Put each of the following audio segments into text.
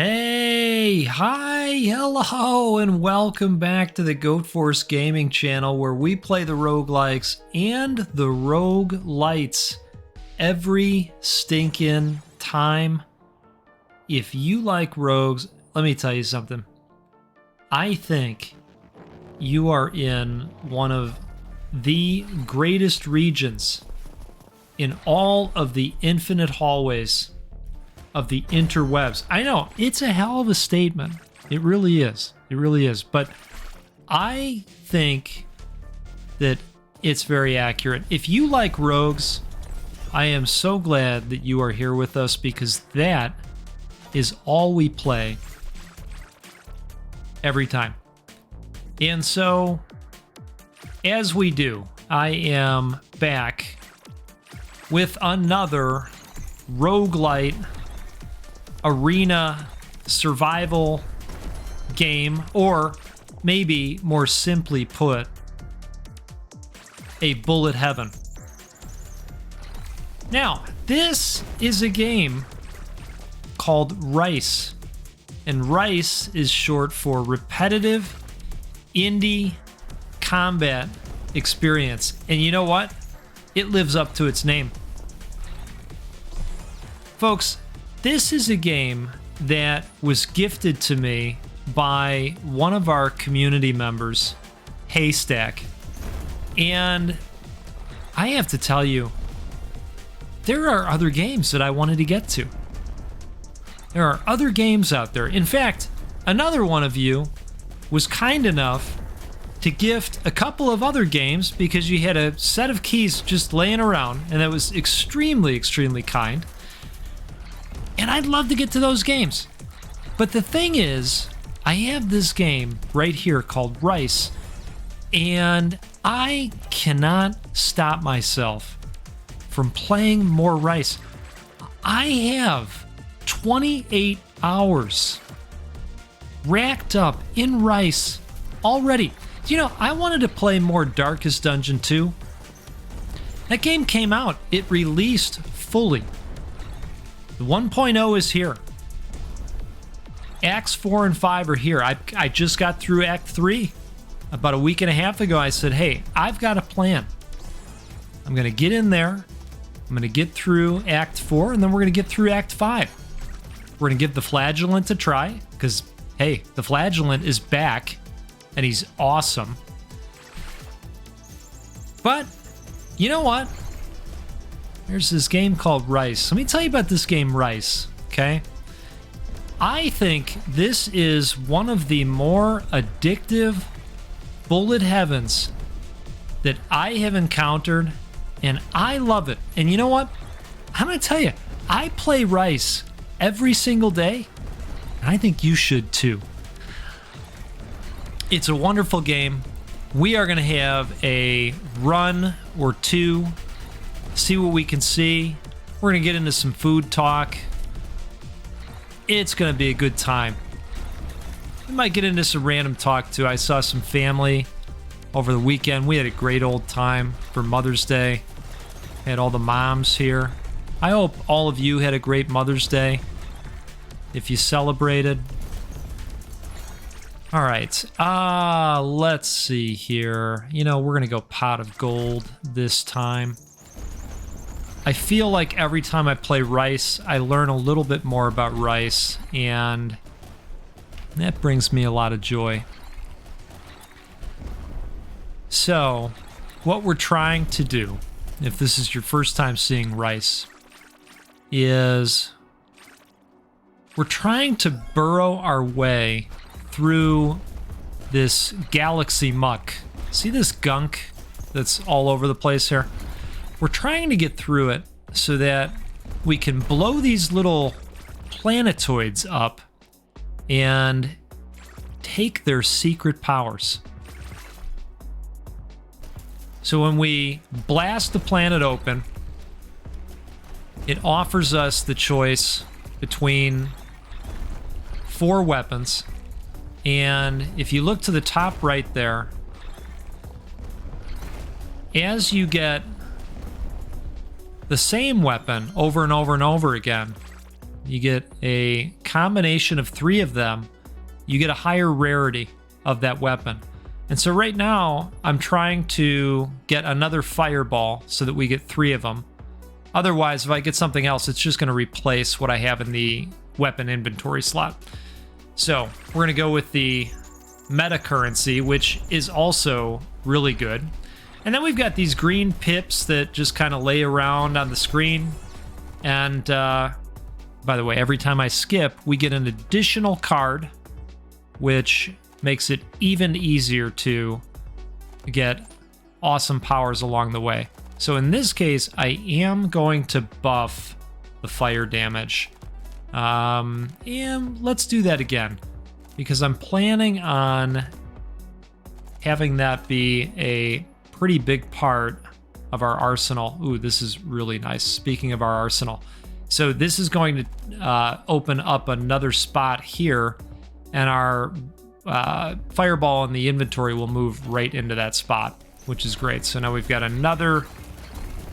Hey, hi, hello, and welcome back to the Goat Force Gaming channel where we play the roguelikes and the roguelites every stinking time. If you like rogues, let me tell you something. I think you are in one of the greatest regions in all of the infinite hallways of the interwebs. I know, it's a hell of a statement. It really is. It really is. But I think that it's very accurate. If you like rogues, I am so glad that you are here with us because that is all we play every time. And so, as we do, I am back with another roguelite arena survival game, or maybe more simply put, a bullet heaven. Now, this is a game called RICE, and RICE is short for Repetitive Indie Combat Experience. And you know what? It lives up to its name. Folks, this is a game that was gifted to me by one of our community members, Haystack. And I have to tell you, there are other games that I wanted to get to. There are other games out there. In fact, another one of you was kind enough to gift a couple of other games because you had a set of keys just laying around, and that was extremely, extremely kind. And I'd love to get to those games. But the thing is, I have this game right here called RICE, and I cannot stop myself from playing more RICE. I have 28 hours racked up in RICE already. You know, I wanted to play more Darkest Dungeon 2. That game came out. It released fully. The 1.0 is here. Acts 4 and 5 are here. I just got through Act 3. About a week and a half ago, I said, hey, I've got a plan. I'm going to get in there. I'm going to get through Act 4, and then we're going to get through Act 5. We're going to give the Flagellant a try, because, hey, the Flagellant is back, and he's awesome. But, you know what? There's this game called RICE. Let me tell you about this game, RICE, okay? I think this is one of the more addictive bullet heavens that I have encountered, and I love it. And you know what? I'm going to tell you, I play RICE every single day, and I think you should too. It's a wonderful game. We are going to have a run or two, see what we can see. We're going to get into some food talk. It's going to be a good time. We might get into some random talk too. I saw some family over the weekend. We had a great old time for Mother's Day. Had all the moms here. I hope all of you had a great Mother's Day if you celebrated. All right, let's see here. You know, we're going to go pot of gold this time. I feel like every time I play RICE, I learn a little bit more about RICE, and that brings me a lot of joy. So, what we're trying to do, if this is your first time seeing RICE, is we're trying to burrow our way through this galaxy muck. See this gunk that's all over the place here? We're trying to get through it so that we can blow these little planetoids up and take their secret powers. So when we blast the planet open, it offers us the choice between 4 weapons. And if you look to the top right there, as you get the same weapon over and over and over again, you get a combination of 3 of them, you get a higher rarity of that weapon. And so right now, I'm trying to get another fireball so that we get 3 of them. Otherwise, if I get something else, it's just going to replace what I have in the weapon inventory slot. So we're going to go with the meta currency, which is also really good. And then we've got these green pips that just kind of lay around on the screen. And by the way, every time I skip, we get an additional card, which makes it even easier to get awesome powers along the way. So in this case, I am going to buff the fire damage. And let's do that again, because I'm planning on having that be a pretty big part of our arsenal. Ooh, this is really nice. Speaking of our arsenal. So this is going to open up another spot here, and our fireball in the inventory will move right into that spot, which is great. So now we've got another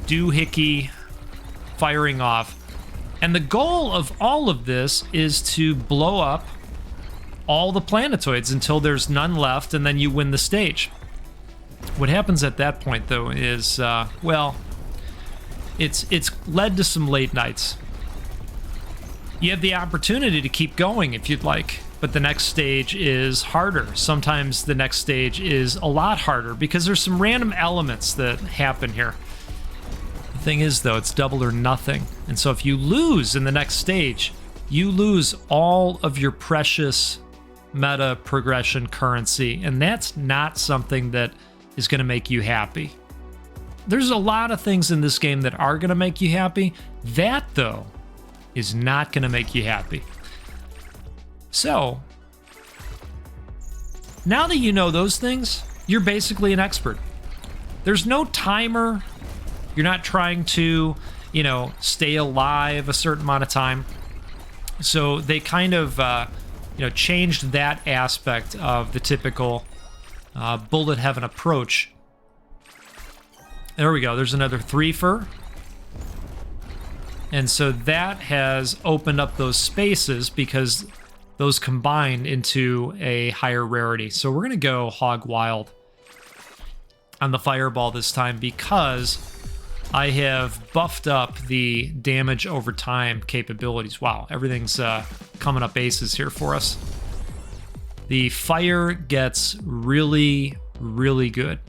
doohickey firing off. And the goal of all of this is to blow up all the planetoids until there's none left, and then you win the stage. What happens at that point, though, is, well, it's led to some late nights. You have the opportunity to keep going if you'd like, but the next stage is harder. Sometimes the next stage is a lot harder because there's some random elements that happen here. The thing is, though, it's double or nothing. And so if you lose in the next stage, you lose all of your precious meta progression currency, and that's not something that is going to make you happy. There's a lot of things in this game that are going to make you happy. That, though, is not going to make you happy. So, now that you know those things, you're basically an expert. There's no timer. You're not trying to, stay alive a certain amount of time. So they kind of, changed that aspect of the typical bullet heaven approach. There we go. There's another 3-fer. And so that has opened up those spaces because those combined into a higher rarity. So we're going to go hog wild on the fireball this time because I have buffed up the damage over time capabilities. Wow, everything's coming up aces here for us. The fire gets really, really good.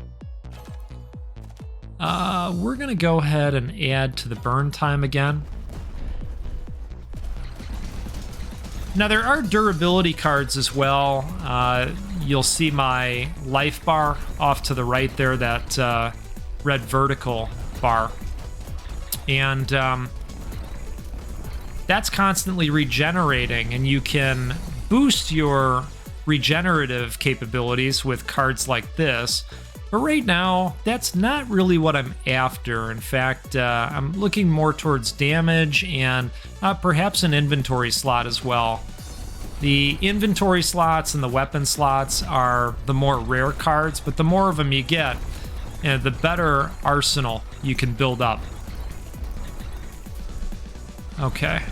We're going to go ahead and add to the burn time again. Now, there are durability cards as well. You'll see my life bar off to the right there, that red vertical bar. And that's constantly regenerating, and you can boost your regenerative capabilities with cards like this. But right now, that's not really what I'm after. In fact, I'm looking more towards damage and perhaps an inventory slot as well. The inventory slots and the weapon slots are the more rare cards, but the more of them you get, the better arsenal you can build up. Okay.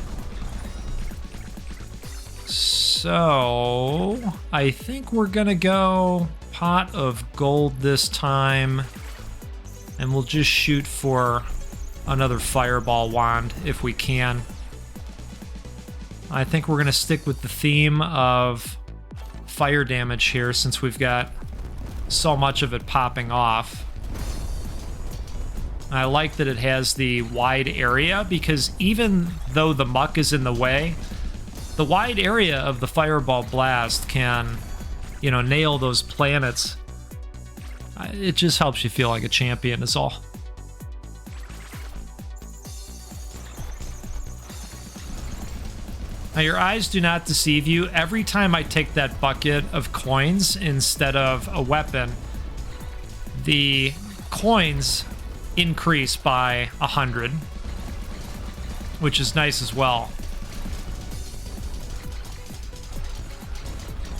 So, I think we're gonna go pot of gold this time, and we'll just shoot for another fireball wand if we can. I think we're gonna stick with the theme of fire damage here since we've got so much of it popping off. I like that it has the wide area because even though the muck is in the way, the wide area of the fireball blast can, nail those planets. It just helps you feel like a champion is all. Now, your eyes do not deceive you. Every time I take that bucket of coins instead of a weapon, the coins increase by 100, which is nice as well.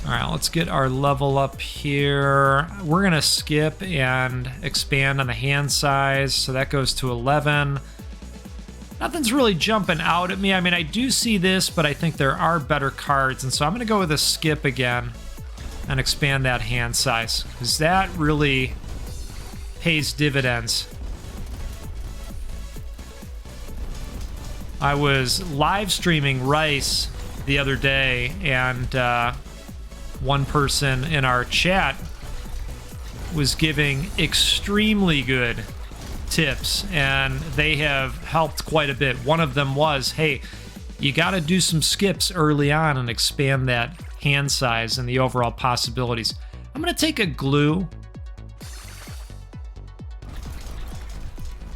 All right, let's get our level up here. We're gonna skip and expand on the hand size, so that goes to 11. Nothing's really jumping out at me. I mean, I do see this, but I think there are better cards. And so I'm going to go with a skip again and expand that hand size, because that really pays dividends. I was live streaming Rice the other day, and one person in our chat was giving extremely good tips, and they have helped quite a bit. One of them was, hey, you got to do some skips early on and expand that hand size and the overall possibilities. I'm going to take a glue,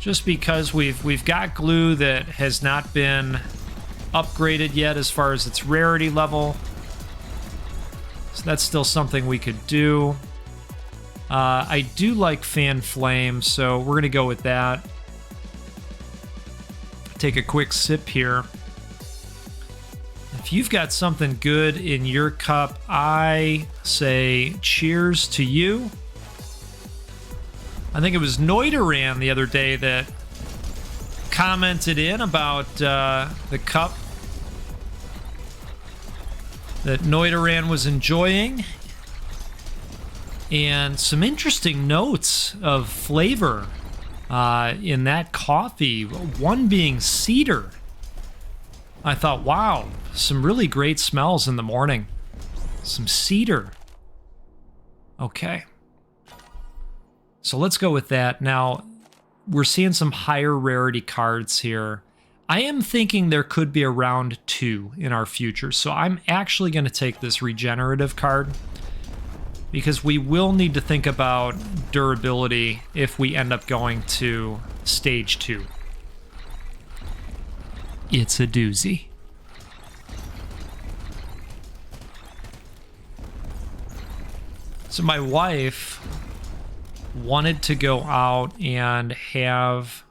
just because we've got glue that has not been upgraded yet as far as its rarity level. So that's still something we could do. I do like fan flame, so we're going to go with that. Take a quick sip here. If you've got something good in your cup, I say cheers to you. I think it was Noideran the other day that commented in about the cup that Noideran was enjoying, and some interesting notes of flavor in that coffee, one being cedar. I thought, wow, some really great smells in the morning. Some cedar. Okay. So let's go with that. Now, we're seeing some higher rarity cards here. I am thinking there could be a round 2 in our future, so I'm actually going to take this regenerative card, because we will need to think about durability if we end up going to stage 2. It's a doozy. So my wife wanted to go out and have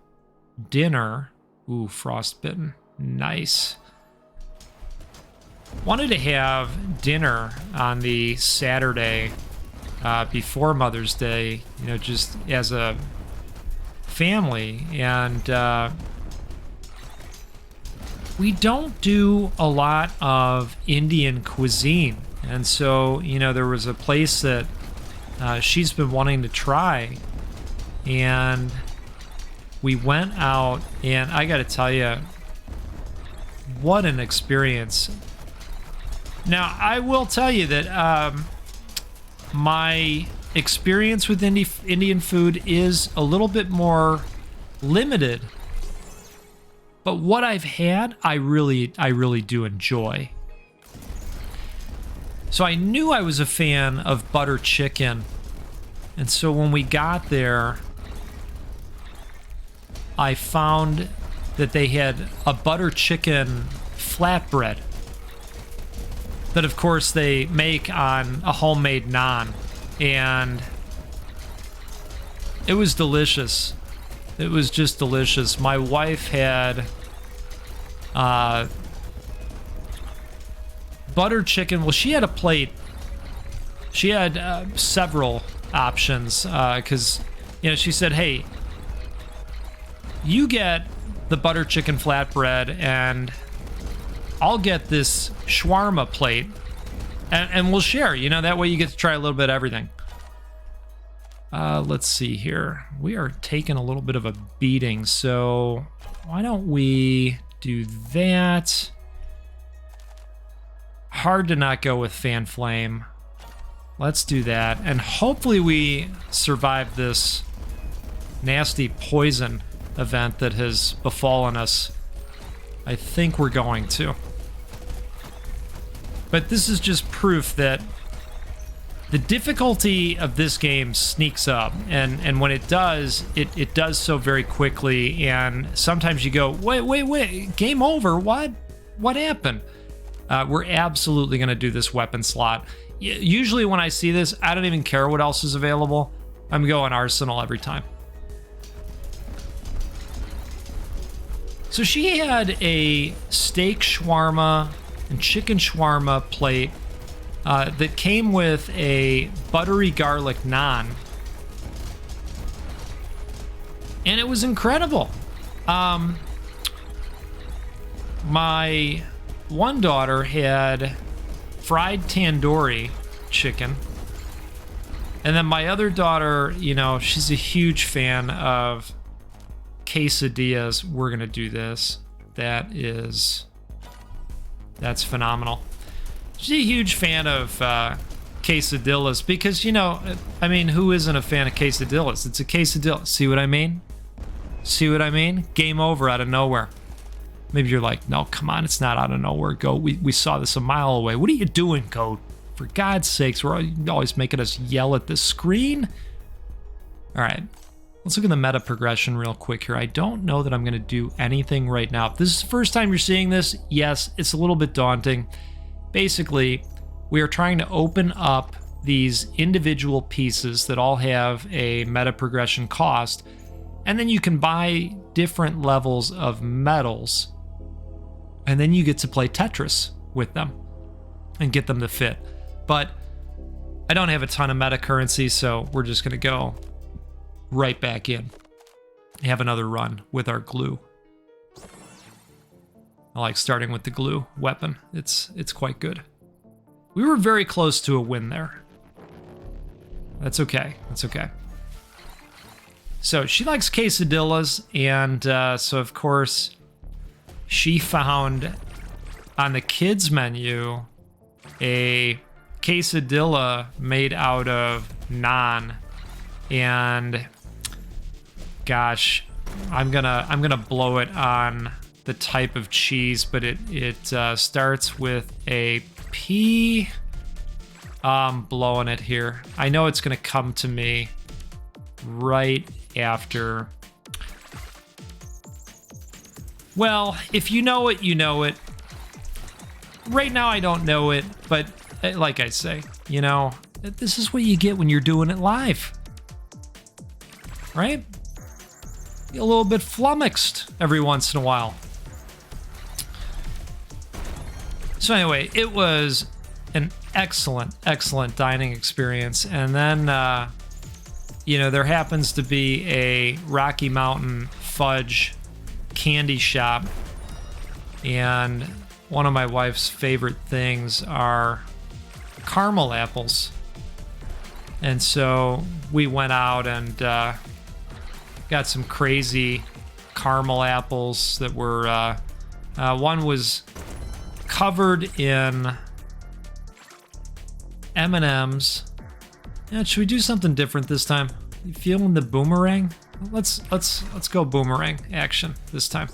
dinner. Ooh, frostbitten. Nice. Wanted to have dinner on the Saturday before Mother's Day, you know, just as a family. And we don't do a lot of Indian cuisine. And so, you know, there was a place that she's been wanting to try. And we went out, and I got to tell you, what an experience. Now, I will tell you that my experience with Indian food is a little bit more limited. But what I've had, I really do enjoy. So I knew I was a fan of butter chicken. And so when we got there, I found that they had a butter chicken flatbread that, of course, they make on a homemade naan. And it was delicious. It was just delicious. My wife had butter chicken. Well, she had a plate. She had several options because, you know, she said, hey, you get the butter chicken flatbread and I'll get this shawarma plate and we'll share, you know, that way you get to try a little bit of everything. Let's see here. We are taking a little bit of a beating, so why don't we do that? Hard to not go with fan flame. Let's do that, and hopefully we survive this nasty poison event that has befallen us. I think we're going to. But this is just proof that the difficulty of this game sneaks up, and when it does, it does so very quickly, and sometimes you go, wait, game over, what happened? We're absolutely going to do this weapon slot. Usually when I see this, I don't even care what else is available. I'm going Arsenal every time. So she had a steak shawarma and chicken shawarma plate that came with a buttery garlic naan. And it was incredible. my one daughter had fried tandoori chicken. And then my other daughter, you know, she's a huge fan of quesadillas. We're going to do this. That's phenomenal. She's a huge fan of quesadillas because, you know, I mean, who isn't a fan of quesadillas? It's a quesadilla. See what I mean? See what I mean? Game over out of nowhere. Maybe you're like, no, come on, it's not out of nowhere, Goat. We saw this a mile away. What are you doing, Goat? For God's sakes, we're always making us yell at the screen. All right, let's look at the meta progression real quick here. I don't know that I'm going to do anything right now. If this is the first time you're seeing this, yes, it's a little bit daunting. Basically, we are trying to open up these individual pieces that all have a meta progression cost, and then you can buy different levels of metals, and then you get to play Tetris with them and get them to fit. But I don't have a ton of meta currency, so we're just going to go right back in. Have another run with our glue. I like starting with the glue weapon. It's quite good. We were very close to a win there. That's okay. That's okay. So she likes quesadillas, and so of course she found on the kids menu a quesadilla made out of naan, and gosh, I'm gonna blow it on the type of cheese, but it starts with a P. I'm blowing it here. I know it's gonna come to me right after. Well, if you know it, you know it. Right now I don't know it, but like I say, you know, this is what you get when you're doing it live, right? Get a little bit flummoxed every once in a while. So anyway, it was an excellent dining experience. And then, you know, there happens to be a Rocky Mountain fudge candy shop, and one of my wife's favorite things are caramel apples. And so we went out and got some crazy caramel apples that were, one was covered in M&Ms. Yeah, should we do something different this time? You feeling the boomerang? Let's go boomerang action this time.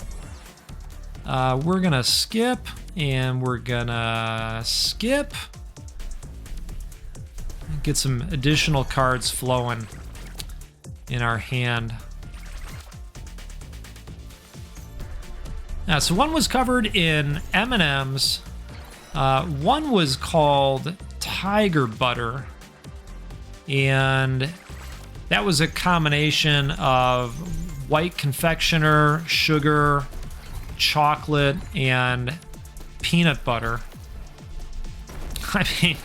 We're gonna skip, and we're gonna skip. Get some additional cards flowing in our hand. So one was covered in M&Ms. One was called Tiger Butter, and that was a combination of white confectioner, sugar, chocolate, and peanut butter. I mean,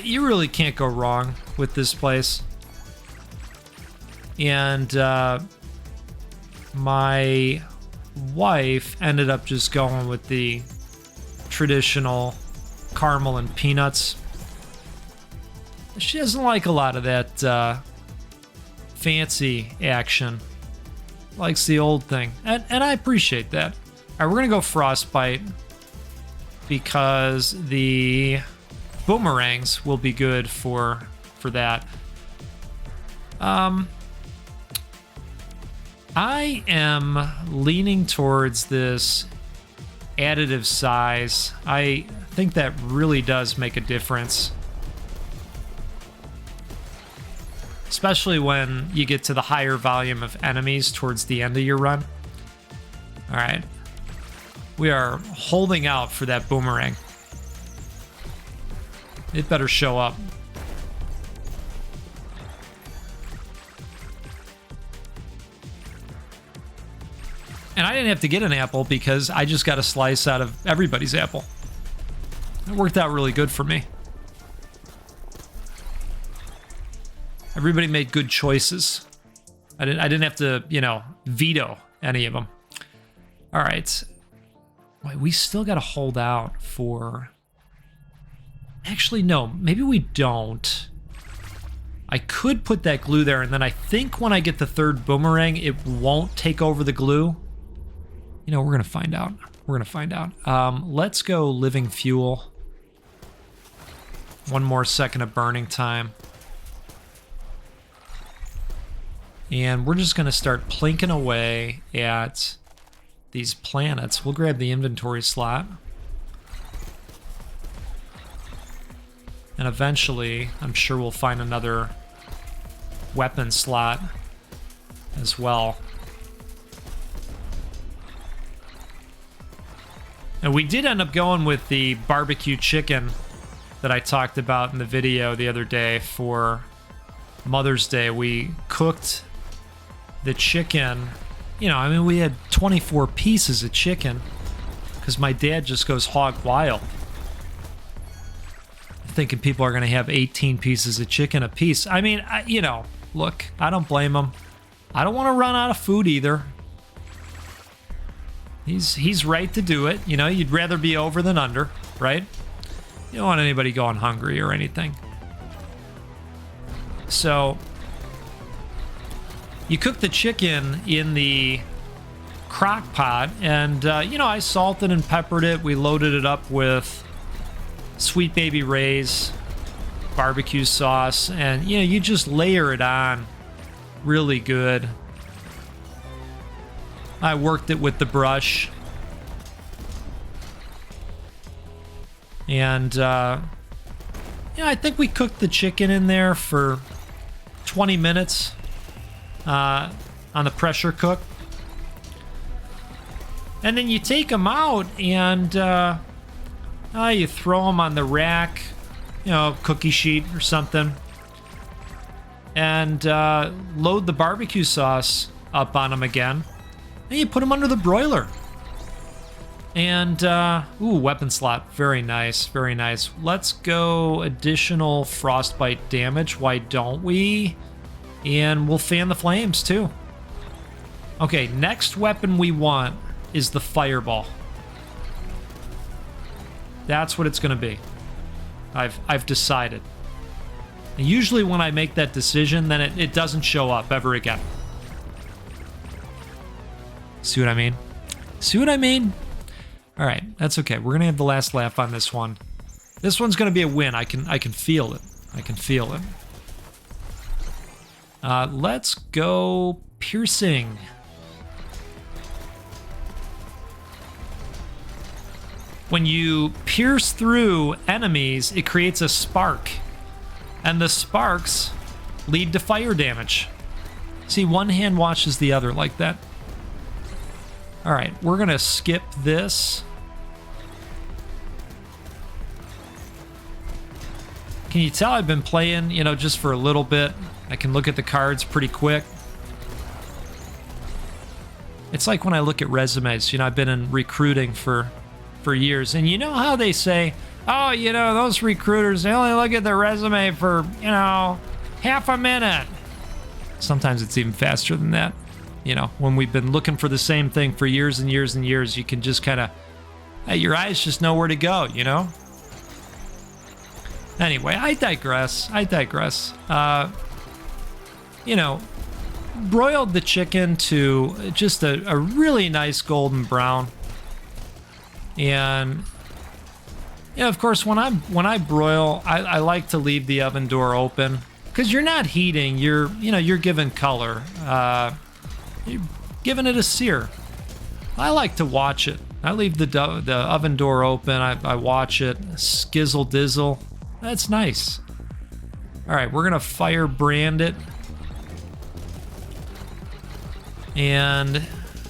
you really can't go wrong with this place. And my wife ended up just going with the traditional caramel and peanuts. She doesn't like a lot of that fancy action. Likes the old thing, and I appreciate that. All right, we're gonna go frostbite because the boomerangs will be good for that. I am leaning towards this additive size. I think that really does make a difference, especially when you get to the higher volume of enemies towards the end of your run. All right, we are holding out for that boomerang. It better show up. And I didn't have to get an apple because I just got a slice out of everybody's apple. It worked out really good for me. Everybody made good choices. I didn't have to, you know, veto any of them. All right. Wait, we still got to hold out for... Actually, no, maybe we don't. I could put that glue there, and then I think when I get the third boomerang, it won't take over the glue. You know, we're going to find out. We're going to find out. Let's go living fuel. One more second of burning time. And we're just going to start plinking away at these planets. We'll grab the inventory slot. And eventually, I'm sure we'll find another weapon slot as well. And we did end up going with the barbecue chicken that I talked about in the video the other day for Mother's Day. We cooked the chicken. You know, I mean, we had 24 pieces of chicken because my dad just goes hog wild, thinking people are going to have 18 pieces of chicken a piece. I mean, you know, look, I don't blame him. I don't want to run out of food either. He's right to do it. You know, you'd rather be over than under, right? You don't want anybody going hungry or anything. So you cook the chicken in the crock pot, and you know, I salted and peppered it. We loaded it up with Sweet Baby Ray's barbecue sauce, and you know, you just layer it on really good. I worked it with the brush, and yeah, I think we cooked the chicken in there for 20 minutes on the pressure cook, and then you take them out and you throw them on the rack, you know, cookie sheet or something, and load the barbecue sauce up on them again. And you put them under the broiler. And, ooh, weapon slot. Very nice, very nice. Let's go additional frostbite damage. Why don't we? And we'll fan the flames, too. Okay, next weapon we want is the fireball. That's what it's going to be. I've decided. And usually when I make that decision, then it doesn't show up ever again. See what I mean? See what I mean? All right, that's okay. We're gonna have the last laugh on this one. This one's gonna be a win. I can feel it. I can feel it. Let's go piercing. When you pierce through enemies, it creates a spark, and the sparks lead to fire damage. See, one hand washes the other like that. All right, we're gonna skip this. Can you tell I've been playing, you know, just for a little bit? I can look at the cards pretty quick. It's like when I look at resumes, you know, I've been in recruiting for years, and you know how they say, oh, you know, those recruiters, they only look at their resume for, you know, half a minute. Sometimes it's even faster than that. You know, when we've been looking for the same thing for years and years and years, you can just kind of, your eyes just know where to go, you know? Anyway, I digress. You know, broiled the chicken to just a really nice golden brown. And, you know, of course, when I broil, I like to leave the oven door open, because you're not heating, you're giving color. You're giving it a sear. I like to watch it. I leave the oven door open. I watch it skizzle dizzle. That's nice. All right, we're gonna fire brand it, and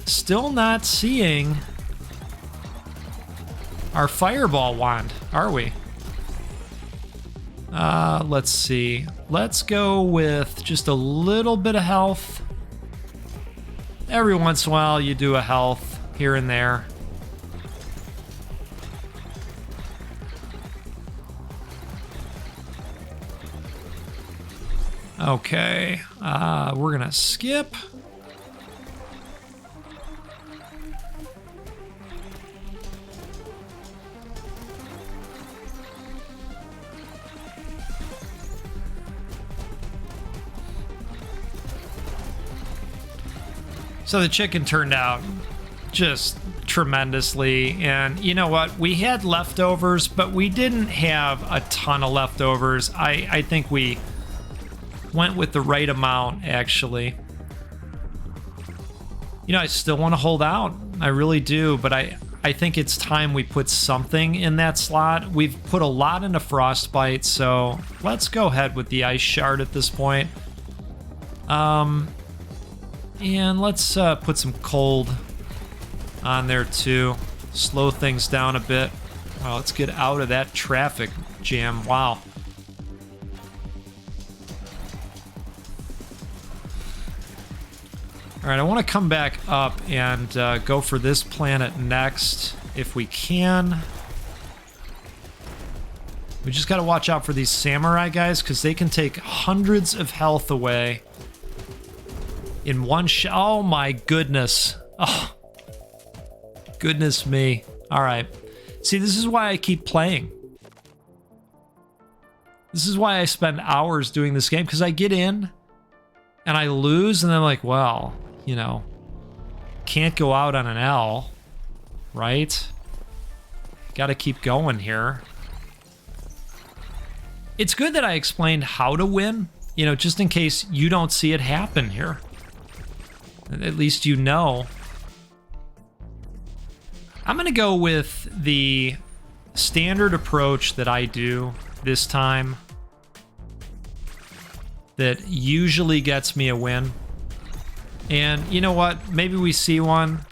still not seeing our fireball wand, are we? Let's see. Let's go with just a little bit of health. Every once in a while, you do a health here and there. Okay, we're gonna skip. So the chicken turned out just tremendously. And you know what? We had leftovers, but we didn't have a ton of leftovers. I think we went with the right amount, actually. You know, I still want to hold out. I really do, but I think it's time we put something in that slot. We've put a lot into Frostbite, so let's go ahead with the Ice Shard at this point. And let's put some Cold on there too. Slow things down a bit. Well, let's get out of that traffic jam. Wow. All right, I want to come back up and go for this planet next, if we can. We just got to watch out for these samurai guys, because they can take hundreds of health away in one shot. Oh my goodness. Oh, goodness me. All right. See, this is why I keep playing. This is why I spend hours doing this game, because I get in and I lose, and I'm like, well, you know, can't go out on an L, right? Got to keep going here. It's good that I explained how to win, you know, just in case you don't see it happen here. At least you know. I'm going to go with the standard approach that I do this time that usually gets me a win. And you know what? Maybe we see one.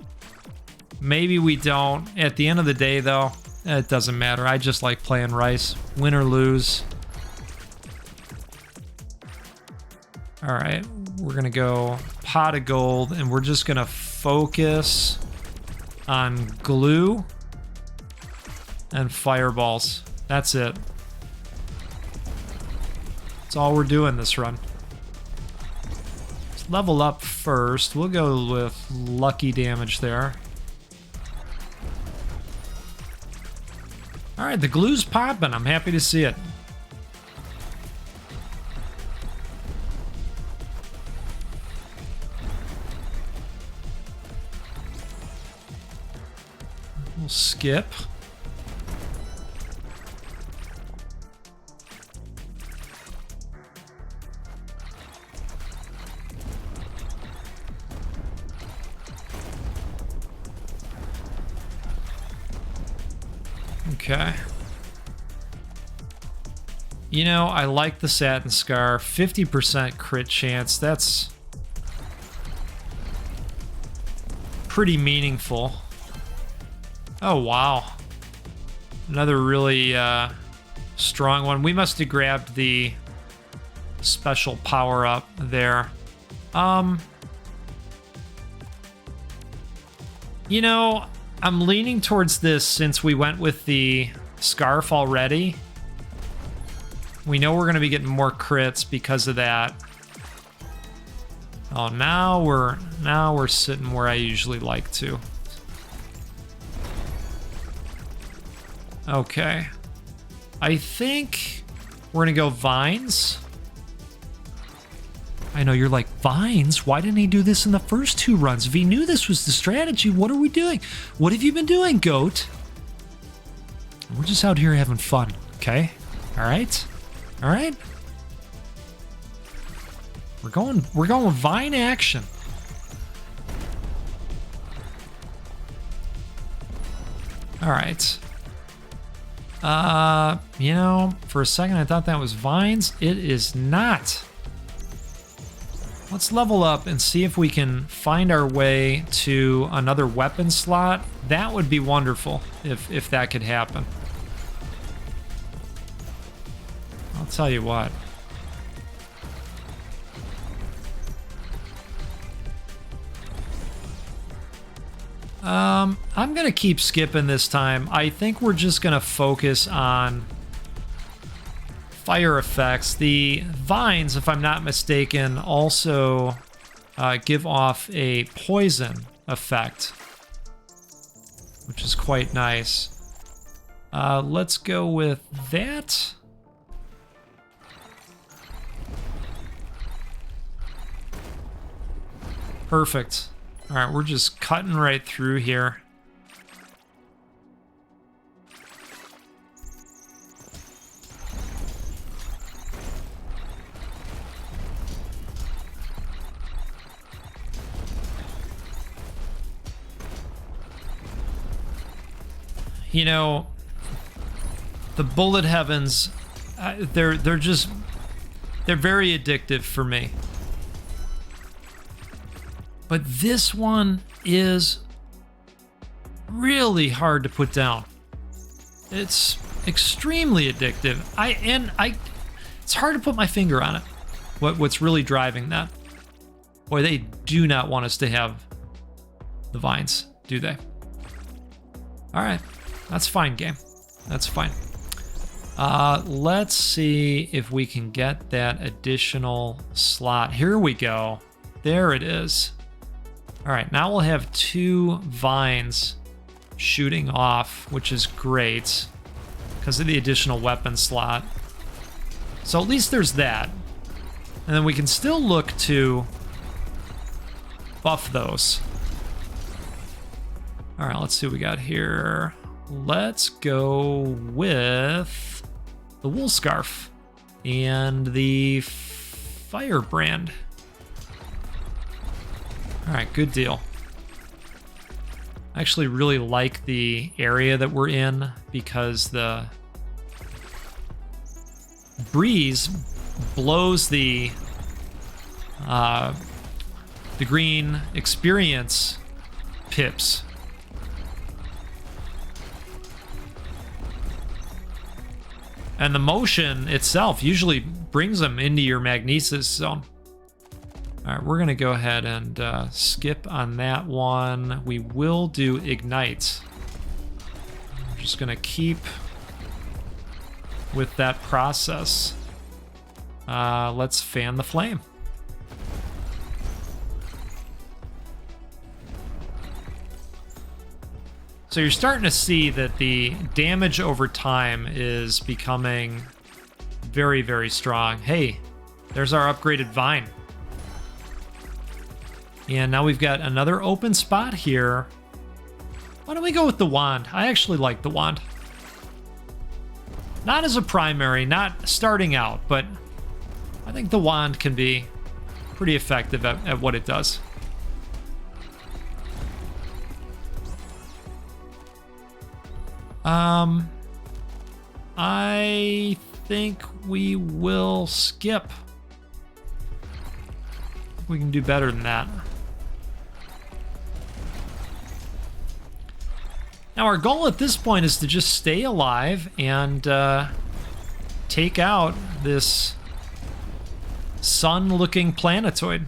Maybe we don't. At the end of the day, though, it doesn't matter. I just like playing Rice. Win or lose. All right. We're going to go pot of gold, and we're just going to focus on glue and fireballs. That's it. That's all we're doing this run. Let's level up first. We'll go with lucky damage there. All right, the glue's popping. I'm happy to see it. We'll skip. Okay. You know, I like the Satin Scar. 50% crit chance. That's pretty meaningful. Oh, wow. Another really strong one. We must have grabbed the special power-up there. You know, I'm leaning towards this since we went with the Scarf already. We know we're going to be getting more crits because of that. Oh, now we're sitting where I usually like to. Okay. I think we're going to go Vines. I know you're like, Vines? Why didn't he do this in the first two runs? If he knew this was the strategy, what are we doing? What have you been doing, goat? We're just out here having fun, okay? All right? All right? We're going with Vine action. All right. You know, for a second I thought that was Vines. It is not. Let's level up and see if we can find our way to another weapon slot. That would be wonderful if that could happen. I'll tell you what. I'm gonna keep skipping this time. I think we're just gonna focus on fire effects. The vines, if I'm not mistaken, also give off a poison effect, which is quite nice. Let's go with that. Perfect. All right, we're just cutting right through here. You know, the bullet heavens, they're very addictive for me. But this one is really hard to put down. It's extremely addictive. It's hard to put my finger on it. What's really driving that? Boy, they do not want us to have the vines, do they? All right, that's fine, game. That's fine. Let's see if we can get that additional slot. Here we go. There it is. All right, now we'll have 2 vines shooting off, which is great because of the additional weapon slot. So at least there's that. And then we can still look to buff those. All right, let's see what we got here. Let's go with the wool scarf and the firebrand. All right, good deal. I actually really like the area that we're in because the breeze blows the green experience pips. And the motion itself usually brings them into your magnesis zone. All right, we're going to go ahead and skip on that one. We will do ignites. We're just going to keep with that process. Let's fan the flame. So you're starting to see that the damage over time is becoming very, very strong. Hey, there's our upgraded vine. And now we've got another open spot here. Why don't we go with the wand? I actually like the wand. Not as a primary, not starting out, but I think the wand can be pretty effective at what it does. I think we will skip. We can do better than that. Now our goal at this point is to just stay alive and take out this sun-looking planetoid.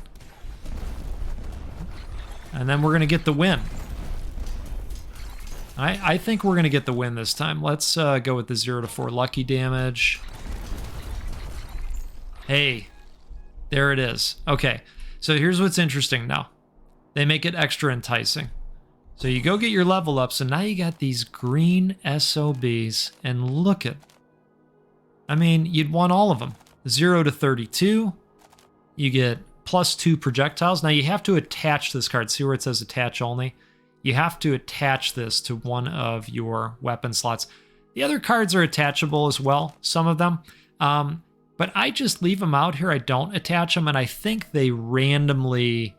And then we're going to get the win. I think we're going to get the win this time. Let's go with the 0 to 4 lucky damage. Hey, there it is. Okay, so here's what's interesting now. They make it extra enticing. So you go get your level ups, and now you got these green SOBs, and look at, I mean, you'd want all of them. 0 to 32, you get +2 projectiles. Now you have to attach this card. See where it says attach only? You have to attach this to one of your weapon slots. The other cards are attachable as well, some of them. But I just leave them out here. I don't attach them, and I think they randomly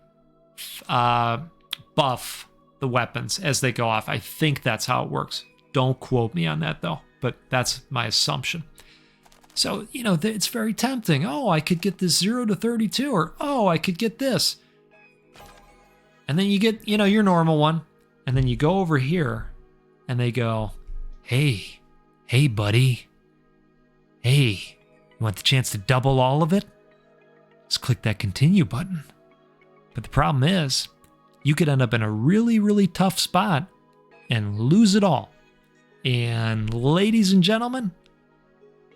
buff the weapons as they go off. I think that's how it works. Don't quote me on that, though, but that's my assumption. So, you know, it's very tempting. Oh, I could get this 0 to 32, or oh, I could get this. And then you get, you know, your normal one. And then you go over here and they go, hey, buddy. Hey, you want the chance to double all of it? Just click that continue button. But the problem is, you could end up in a really, really tough spot and lose it all. And ladies and gentlemen,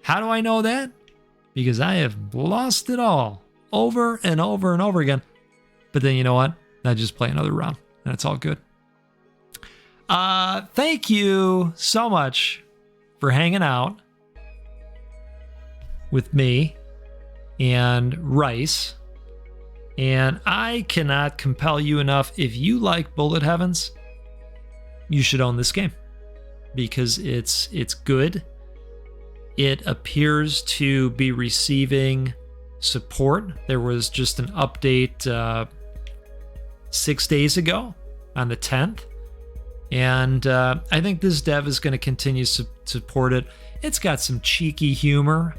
how do I know that? Because I have lost it all over and over and over again. But then you know what? I just play another round and it's all good. Thank you so much for hanging out with me and Rice And I cannot compel you enough. If you like Bullet Heavens, you should own this game because it's good. It appears to be receiving support. There was just an update 6 days ago on the 10th. And I think this dev is going to continue to support it. It's got some cheeky humor.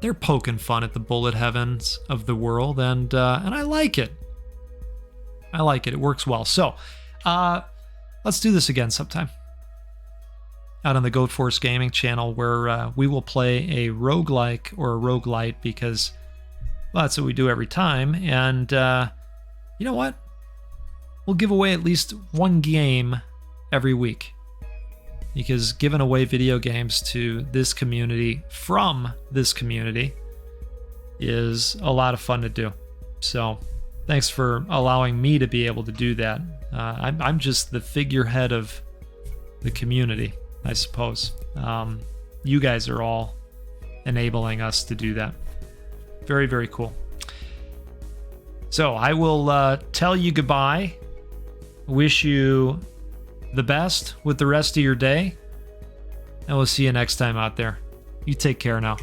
They're poking fun at the Bullet Heavens of the world, and I like it. I like it. It works well. So let's do this again sometime out on the Goat Force Gaming channel, where we will play a roguelike or a roguelite, because, well, that's what we do every time. And you know what? We'll give away at least one game every week, because giving away video games to this community from this community is a lot of fun to do. So thanks for allowing me to be able to do that. I'm just the figurehead of the community, I suppose. You guys are all enabling us to do that. Very, very cool. So I will tell you goodbye. Wish you the best with the rest of your day, and we'll see you next time out there. You take care now.